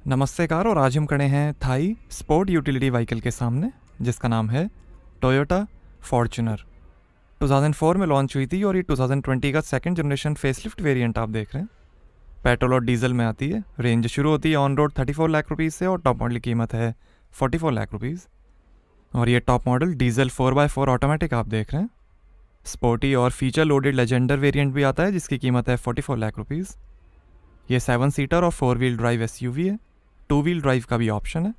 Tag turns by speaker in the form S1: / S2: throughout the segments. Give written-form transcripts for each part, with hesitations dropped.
S1: नमस्ते कार। और आज हम खड़े हैं थाई स्पोर्ट यूटिलिटी व्हीकल के सामने जिसका नाम है टोयोटा फॉर्च्यूनर। 2004 में लॉन्च हुई थी और ये 2020 का सेकंड जनरेशन फेसलिफ्ट वेरिएंट आप देख रहे हैं। पेट्रोल और डीजल में आती है। रेंज शुरू होती है ऑन रोड 34 लाख रुपीज़ से और टॉप मॉडल की कीमत है 44 लाख रुपीज़। और ये top model diesel 4x4 automatic आप देख रहे हैं। स्पोर्टी और फीचर लोडेड लेजेंडर वेरिएंट भी आता है जिसकी कीमत है 44 लाख रुपीज़। ये 7 सीटर और 4 व्हील ड्राइव एसयूवी है। 2 व्हील ड्राइव का भी ऑप्शन है।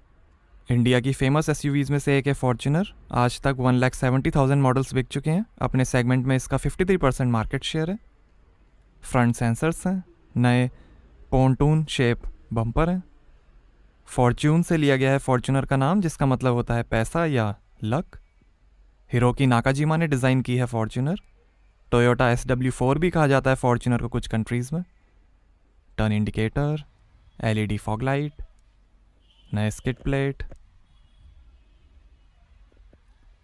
S1: इंडिया की फेमस एसयूवीज़ में से एक है फॉर्च्यूनर। आज तक 1,70,000 मॉडल्स बिक चुके हैं। अपने सेगमेंट में इसका 53% मार्केट शेयर है। फ्रंट सेंसर्स हैं। नए पोंटून शेप बम्पर हैं। फॉर्च्यून से लिया गया है फॉर्च्यूनर का नाम, जिसका मतलब होता है पैसा या लक। हिरोकी नाकाजिमा ने डिज़ाइन की है फॉर्च्यूनर। टोयोटा SW4 भी कहा जाता है फॉर्च्यूनर को कुछ कंट्रीज़ में। Turn indicator, LED fog light, नए स्किड प्लेट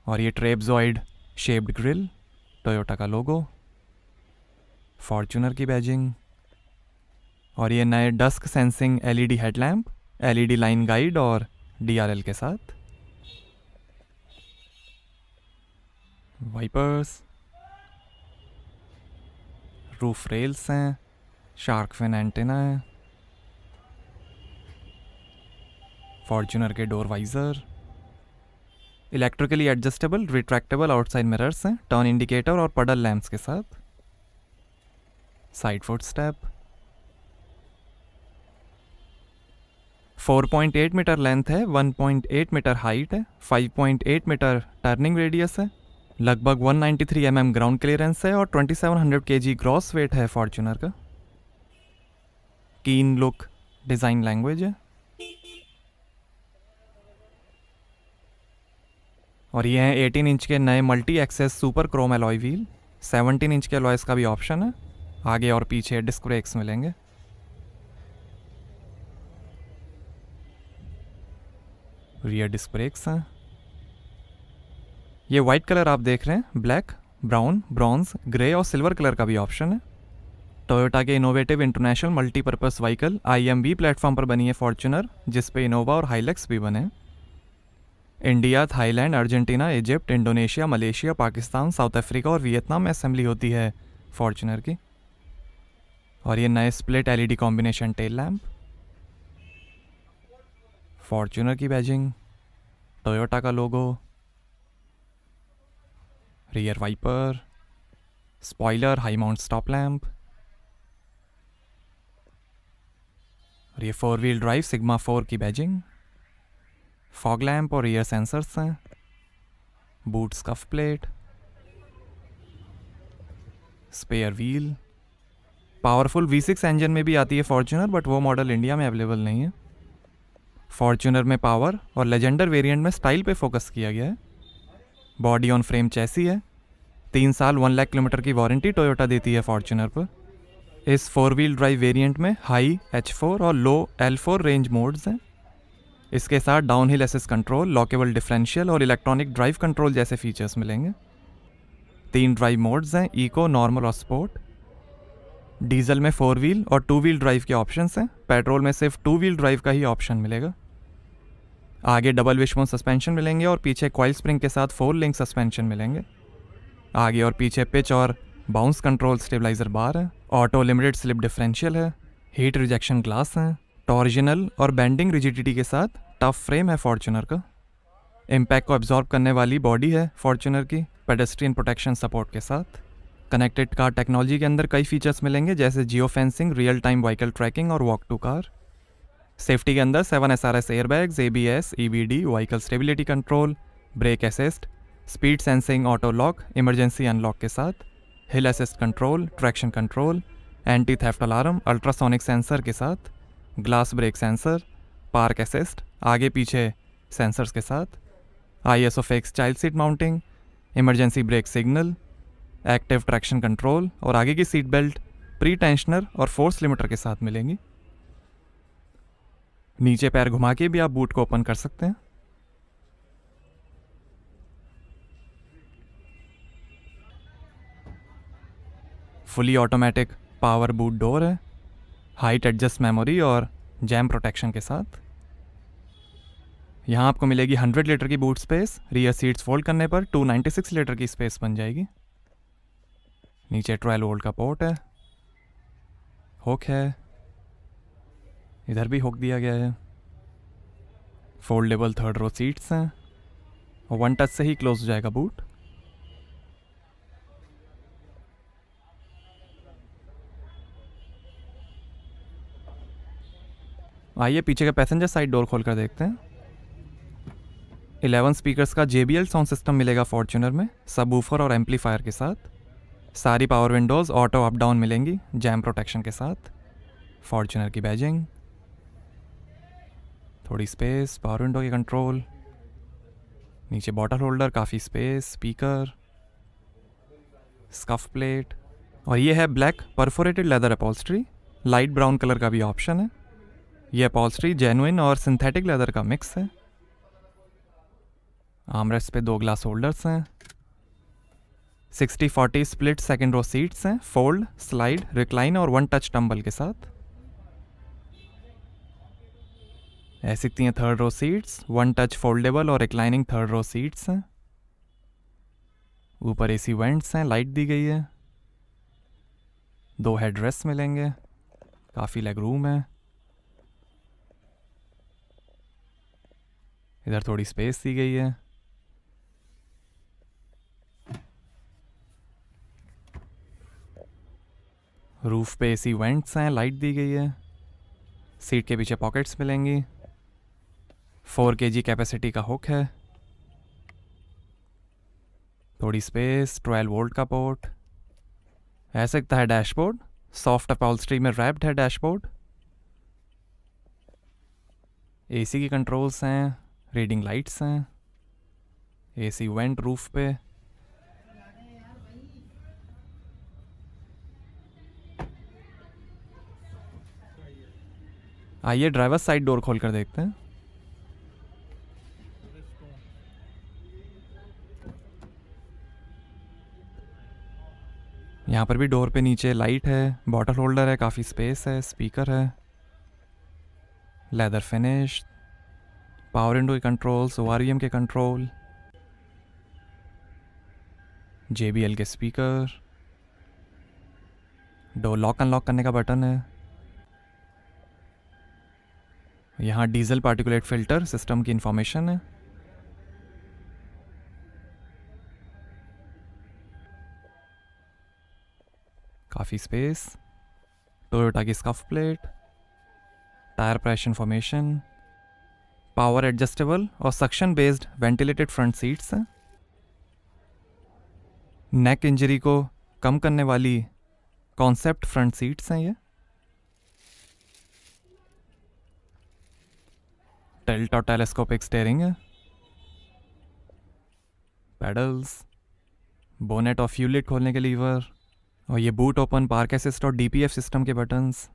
S1: और ये ट्रेपजॉइड शेप्ड ग्रिल, टोयोटा का लोगो, फॉर्च्यूनर की बैजिंग और ये नए dusk sensing LED headlamp, LED line guide और DRL के साथ। वाइपर्स, रूफ रेल्स हैं, शार्क फिन एंटेना है, फॉर्च्यूनर के door visor, electrically adjustable retractable outside mirrors हैं, टर्न इंडिकेटर और पडल लैंप्स के साथ, side foot step, 4.8 metre length है, 1.8 मीटर हाइट है, 5.8 मीटर टर्निंग रेडियस है, लगभग 193 mm ग्राउंड क्लियरेंस है और 2700 kg ग्रॉस वेट है फॉर्च्यूनर का। कीन लुक डिज़ाइन लैंग्वेज है। और ये हैं 18 इंच के नए multi access super chrome alloy wheel. 17 inch के एलॉयस का भी ऑप्शन है। आगे और पीछे डिस्क ब्रेक्स मिलेंगे। रियर डिस्क ब्रेक्स हैं। ये वाइट कलर आप देख रहे हैं, ब्लैक, ब्राउन, ब्रॉन्ज, ग्रे और सिल्वर कलर का भी ऑप्शन है। टोयोटा के innovative international multipurpose vehicle IMV platform पर बनी है फॉर्च्यूनर, जिस पे इनोवा और हाइलक्स भी बने। India, Thailand, Argentina, Egypt, Indonesia, Malaysia, Pakistan, South Africa और वियतनाम में असेंबली होती है फॉर्च्यूनर की। और ये नए split LED combination tail lamp, Fortuner की बैजिंग, टोयोटा का logo, rear wiper, spoiler, high mount stop lamp और ये 4 व्हील ड्राइव सिग्मा 4 की बैजिंग, फॉग लैम्प और रियर सेंसर्स हैं, boot scuff plate, spare wheel. Powerful V6 engine में भी आती है फॉर्च्यूनर, बट वो मॉडल इंडिया में अवेलेबल नहीं है। फॉर्च्यूनर में पावर और लेजेंडर वेरिएंट में स्टाइल पे फोकस किया गया है। बॉडी ऑन फ्रेम चैसी है। 3 साल 1 लाख किलोमीटर की वारंटी टोयोटा देती है फॉर्च्यूनर पर। इस 4 व्हील ड्राइव वेरिएंट में हाई H4 और लो L4 रेंज मोड्स हैं। इसके साथ downhill assist control, lockable differential और इलेक्ट्रॉनिक ड्राइव कंट्रोल जैसे फीचर्स मिलेंगे। 3 ड्राइव मोड्स हैं, इको, नॉर्मल और स्पोर्ट। डीजल में 4 व्हील और 2 व्हील ड्राइव के ऑप्शंस हैं। पेट्रोल में सिर्फ 2 व्हील ड्राइव का ही ऑप्शन मिलेगा। आगे डबल विशबोन सस्पेंशन मिलेंगे और पीछे कॉइल स्प्रिंग के साथ 4 लिंक सस्पेंशन मिलेंगे। आगे और पीछे पिच और बाउंस कंट्रोल स्टेबलाइजर बार है। ऑटो लिमिटेड स्लिप डिफरेंशियल है। हीट रिजेक्शन ग्लास हैं। टॉर्जनल और बेंडिंग रिजिडिटी के साथ टफ फ्रेम है फॉर्च्यूनर का। इम्पैक्ट को एब्जॉर्ब करने वाली बॉडी है फॉर्च्यूनर की, पेडेस्ट्रियन प्रोटेक्शन सपोर्ट के साथ। कनेक्टेड कार टेक्नोलॉजी के अंदर कई फीचर्स मिलेंगे, जैसे geo fencing, real time vehicle tracking और वॉक टू कार। सेफ्टी के अंदर 7 SRS airbags, ABS, EBD, vehicle stability control, brake assist, speed sensing, auto lock, emergency unlock के साथ, hill assist control, traction control, anti theft alarm, ultrasonic sensor के साथ, glass break sensor, park assist, आगे पीछे sensors के साथ, ISO fix child seat mounting, emergency brake signal, active traction control और आगे की सीट बेल्ट प्री टेंशनर और फोर्स लिमिटर के साथ मिलेंगी। नीचे पैर घुमा के भी आप बूट को ओपन कर सकते हैं। Fully automatic power boot door है। हाइट एडजस्ट मेमोरी और जैम प्रोटेक्शन के साथ। यहाँ आपको मिलेगी 100 लीटर की boot space, rear seats fold करने पर 296 लीटर की स्पेस बन जाएगी। नीचे 12 वोल्ट का पोर्ट है, हुक है, इधर भी हुक दिया गया है। फोल्डेबल 3rd रो सीट्स हैं और 1 टच से ही क्लोज हो जाएगा बूट। आइए पीछे का पैसेंजर साइड डोर खोल कर देखते हैं। 11 स्पीकर्स का JBL साउंड सिस्टम मिलेगा फॉर्च्यूनर में, सबवूफर और एम्पलीफायर के साथ। सारी power Windows auto up down मिलेंगी जैम प्रोटेक्शन के साथ। फॉर्च्यूनर की बैजिंग, थोड़ी स्पेस, पावर विंडो के कंट्रोल, नीचे बॉटल होल्डर, काफ़ी स्पेस, स्पीकर, स्कफ प्लेट। और ये है black perforated leather upholstery, light brown colour का भी ऑप्शन है। ये अपॉल्स्ट्री जेन्युइन और सिंथेटिक लेदर का मिक्स है। आर्मरेस्ट पे 2 ग्लास होल्डर्स हैं। 60-40 स्प्लिट 2nd रो सीट्स हैं, फोल्ड, स्लाइड, रिक्लाइन और 1 टच टम्बल के साथ। ऐसी दिखती हैं 3rd row seats, 1 touch foldable और रिक्लाइनिंग 3rd रो सीट्स हैं। ऊपर AC वेंट्स हैं, लाइट दी गई है। 2 हेडरेस्ट मिलेंगे, काफ़ी लेग रूम है। इधर थोड़ी स्पेस दी गई है। रूफ पे AC वेंट्स हैं, लाइट दी गई है। सीट के पीछे पॉकेट्स मिलेंगी। 4 kg कैपेसिटी का हुक है। थोड़ी स्पेस, 12 वोल्ट का पोर्ट। ऐसे दिखता है डैशबोर्ड, सॉफ्ट अपॉल्स्ट्री में रैप्ड है डैशबोर्ड। AC की कंट्रोल्स हैं, रीडिंग लाइट्स हैं, AC वेंट रूफ पे। आइए ड्राइवर साइड डोर खोल कर देखते हैं। यहाँ पर भी डोर पे नीचे लाइट है, बॉटल होल्डर है, काफ़ी स्पेस है, स्पीकर है, लेदर फिनिश, पावर विंडो के कंट्रोल्स, ORVM के कंट्रोल, JBL के स्पीकर, डोर लॉक अनलॉक करने का बटन है। यहाँ डीजल पार्टिकुलेट फिल्टर सिस्टम की इंफॉर्मेशन है। काफ़ी स्पेस, टोयोटा की scuff plate, tyre pressure information, power adjustable और suction based ventilated front seats हैं। नेक इंजरी को कम करने वाली कॉन्सेप्ट फ्रंट सीट्स हैं ये। टिल्ट और टेलेस्कोपिक स्टीयरिंग है। पेडल्स, बोनेट और फ्यूल लिड खोलने के लीवर, और ये बूट ओपन, पार्क असिस्ट और DPF सिस्टम के buttons,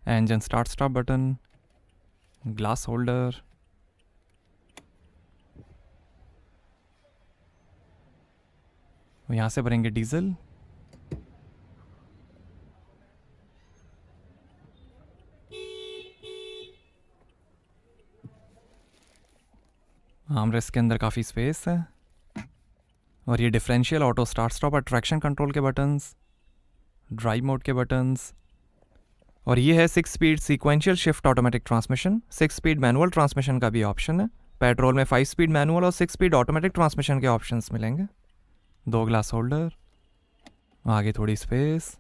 S1: engine start stop button, glass holder. और यहाँ से भरेंगे डीजल। आर्मरेस्ट के अंदर काफ़ी स्पेस है। और ये डिफरेंशियल ऑटो स्टार्ट स्टॉप और ट्रैक्शन कंट्रोल के बटन्स, ड्राइव मोड के बटन्स। और ये है 6 speed sequential shift automatic transmission. 6 speed manual transmission का भी ऑप्शन है। पेट्रोल में 5 स्पीड मैनुअल और 6 स्पीड ऑटोमेटिक ट्रांसमिशन के ऑप्शंस मिलेंगे। 2 ग्लास होल्डर, आगे थोड़ी स्पेस,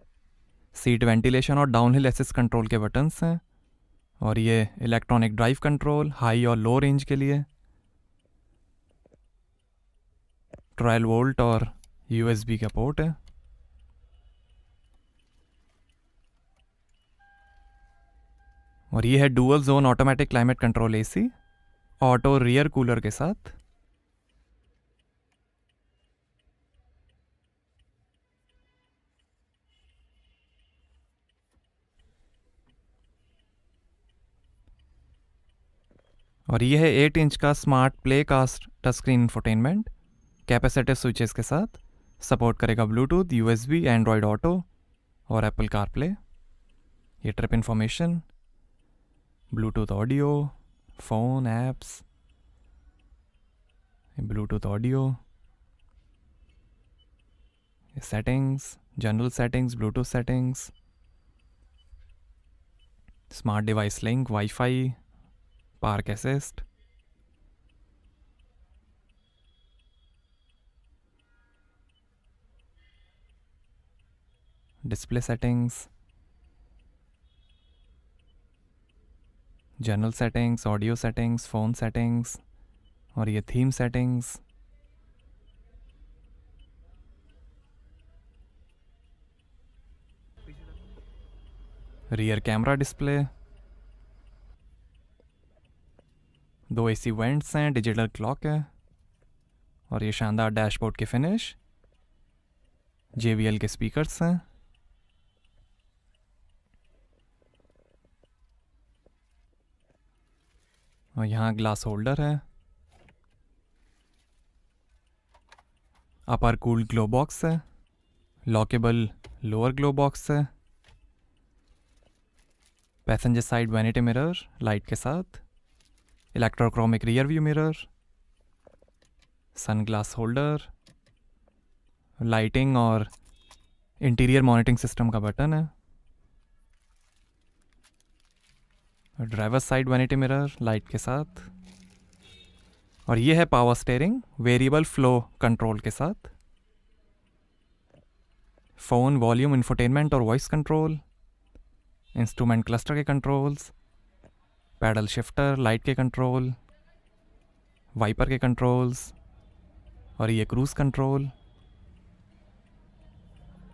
S1: सीट वेंटिलेशन और डाउनहिल असिस्ट कंट्रोल के बटन्स हैं। और ये इलेक्ट्रॉनिक ड्राइव कंट्रोल हाई और लो रेंज के लिए, 12 वोल्ट और USB का पोर्ट है। और ये है dual zone automatic climate control AC auto rear cooler के साथ। और ये है 8 इंच का smart play cast touch screen infotainment, capacitive switches के साथ। सपोर्ट करेगा ब्लूटूथ, USB, एंड्रॉयड ऑटो और एप्पल कारप्ले। ये trip information, Bluetooth audio, phone, apps, Bluetooth audio, settings, general settings, Bluetooth settings, smart device link, WiFi, park assist, display settings, general settings, audio settings, phone settings और ये theme settings, rear camera display, 2 AC vents हैं, digital clock है और ये शानदार dashboard के finish, JBL के speakers हैं, और यहाँ ग्लास होल्डर है, अपर कूल्ड ग्लो बॉक्स है, लॉकेबल लोअर ग्लो बॉक्स है, passenger side vanity mirror light के साथ, electrochromic rear view mirror, sun glass holder, lighting और इंटीरियर मॉनिटरिंग सिस्टम का बटन है, driver side vanity mirror light के साथ, और ये है power steering variable flow control के साथ, फ़ोन, वॉल्यूम, इंफोटेनमेंट और वॉइस कंट्रोल, इंस्ट्रूमेंट क्लस्टर के कंट्रोल्स, पैडल शिफ्टर, लाइट के कंट्रोल, वाइपर के कंट्रोल्स और ये क्रूज कंट्रोल,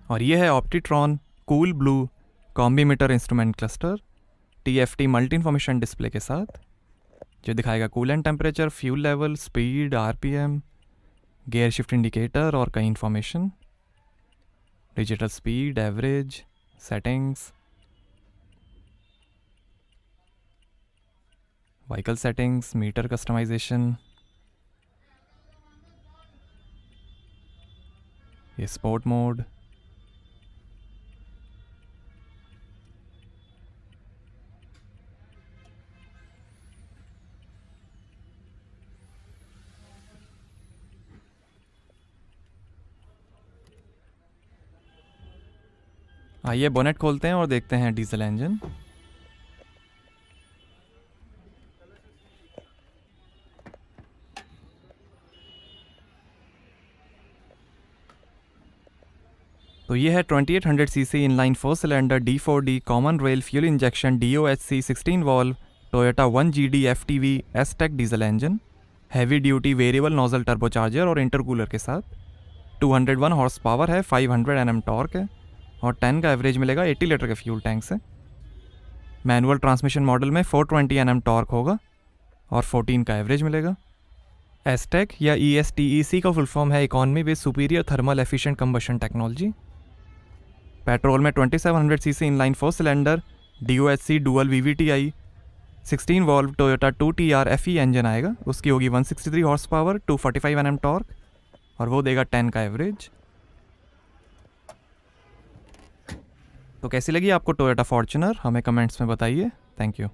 S1: और ये है Optitron cool blue combimeter instrument cluster TFT multi information display के साथ, जो दिखाएगा coolant temperature, fuel level, speed, RPM, gear shift indicator और कई information, digital speed, average, settings, vehicle settings, meter customization, ये स्पोर्ट मोड, आइए बोनेट खोलते हैं और देखते हैं डीजल इंजन। तो ये है 2800 CC inline 4 cylinder D4D common rail fuel injection DOHC 16 valve Toyota 1GD FTV S-Tech diesel engine, heavy duty variable nozzle turbocharger और इंटरकूलर के साथ, 201 हॉर्स पावर है, 500 Nm टॉर्क है और 10 का एवरेज मिलेगा 80 लीटर के फ्यूल टैंक से। मैनुअल ट्रांसमिशन मॉडल में 420 Nm टॉर्क होगा और 14 का एवरेज मिलेगा। S-Tech या ESTEC का फुल फॉर्म है economy with superior thermal efficient combustion technology. Petrol में 2700 CC inline 4 cylinder DOHC dual VVTi 16 valve Toyota 2TR FE engine आएगा, उसकी होगी 163 हॉर्स पावर, 245 Nm टॉर्क और वो देगा 10 का एवरेज। तो कैसी लगी आपको टोयोटा फॉर्च्यूनर, हमें कमेंट्स में बताइए। Thank you.